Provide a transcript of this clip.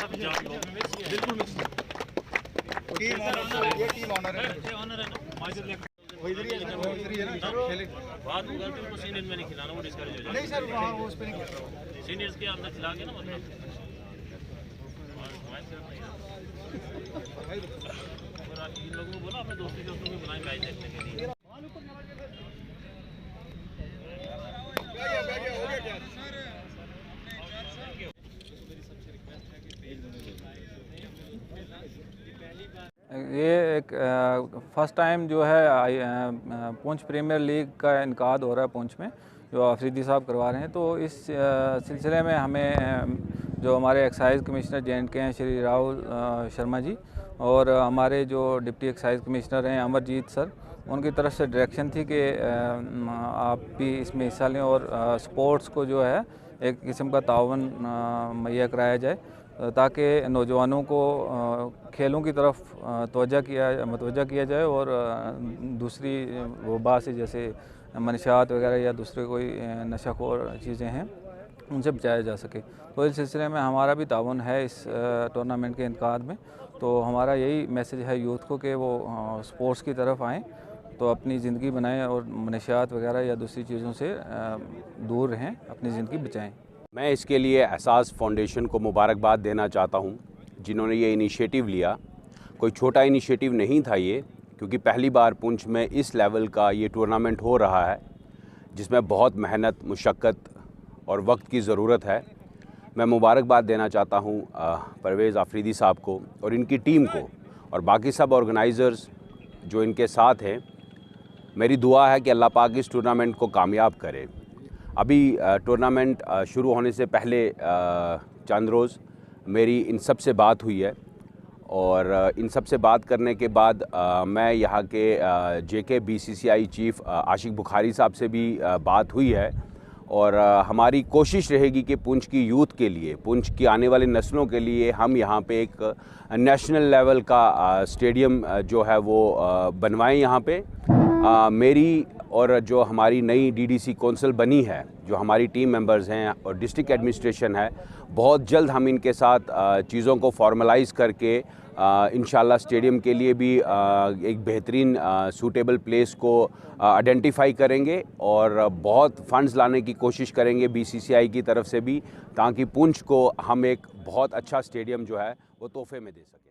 आप जान लो। बिल्कुल मिक्स है। टीम ऑनर, ये टीम ऑनर है। ऑनर है ना, माइजर लेकर वो इधर ही है सर, वो इधर ही है ना सर। खेले बात होगा तो उनको सीनियर में नहीं खिलाना, वो डिस्करेज हो जाएगा। नहीं सर, वहाँ वो उस पे नहीं खेल रहा। सीनियर्स के अंदर खिला के ना मतलब और इन लोगों को बोला अपने दोस्तों को बुलाएं मैच देखने के लिए। ये एक फ़र्स्ट टाइम जो है पुंछ प्रीमियर लीग का इनकाद हो रहा है पुंछ में, जो आफरीदी साहब करवा रहे हैं। तो इस सिलसिले में हमें जो हमारे एक्साइज़ कमिश्नर J&K हैं श्री राहुल शर्मा जी, और हमारे जो डिप्टी एक्साइज़ कमिश्नर हैं अमरजीत सर, उनकी तरफ से डायरेक्शन थी कि आप भी इसमें हिस्सा लें और स्पोर्ट्स को जो है एक किस्म का ताउन मुहैया कराया जाए, ताकि नौजवानों को खेलों की तरफ मतवज्जा किया जाए और दूसरी वबा से जैसे मनशात वगैरह या दूसरे कोई नशाखोर चीज़ें हैं उनसे बचाया जा सके। तो इस सिलसिले में हमारा भी ताउन है इस टूर्नामेंट के इनकाद में। तो हमारा यही मैसेज है यूथ को कि वो स्पोर्ट्स की तरफ आएँ, तो अपनी ज़िंदगी बनाएं और मनशियात वगैरह या दूसरी चीज़ों से दूर रहें, अपनी ज़िंदगी बचाएं। मैं इसके लिए एहसास फाउंडेशन को मुबारकबाद देना चाहता हूं, जिन्होंने ये इनिशिएटिव लिया। कोई छोटा इनिशिएटिव नहीं था ये, क्योंकि पहली बार पुंछ में इस लेवल का ये टूर्नामेंट हो रहा है, जिसमें बहुत मेहनत, मुशक्क़त और वक्त की ज़रूरत है। मैं मुबारकबाद देना चाहता हूं परवेज़ आफरीदी साहब को और इनकी टीम को और बाकी सब ऑर्गेनाइज़र्स जो इनके साथ हैं। मेरी दुआ है कि अल्लाह पाक इस टूर्नामेंट को कामयाब करे। अभी टूर्नामेंट शुरू होने से पहले चंद रोज़ मेरी इन सब से बात हुई है, और इन सब से बात करने के बाद मैं यहाँ के JK BCCI चीफ़ आशिक बुखारी साहब से भी बात हुई है, और हमारी कोशिश रहेगी कि पुंछ की यूथ के लिए, पुंछ की आने वाली नस्लों के लिए हम यहाँ पे एक नेशनल लेवल का स्टेडियम जो है वो बनवाएं यहाँ पे। मेरी और जो हमारी नई DDC कौंसिल बनी है, जो हमारी टीम मेंबर्स हैं और डिस्ट्रिक्ट एडमिनिस्ट्रेशन है, बहुत जल्द हम इनके साथ चीज़ों को फॉर्मलाइज़ करके इंशाल्लाह स्टेडियम के लिए भी एक बेहतरीन सूटेबल प्लेस को आइडेंटिफाई करेंगे और बहुत फंड्स लाने की कोशिश करेंगे BCCI की तरफ से भी, ताकि पुंछ को हम एक बहुत अच्छा स्टेडियम जो है वो तोहफे में दे सकें।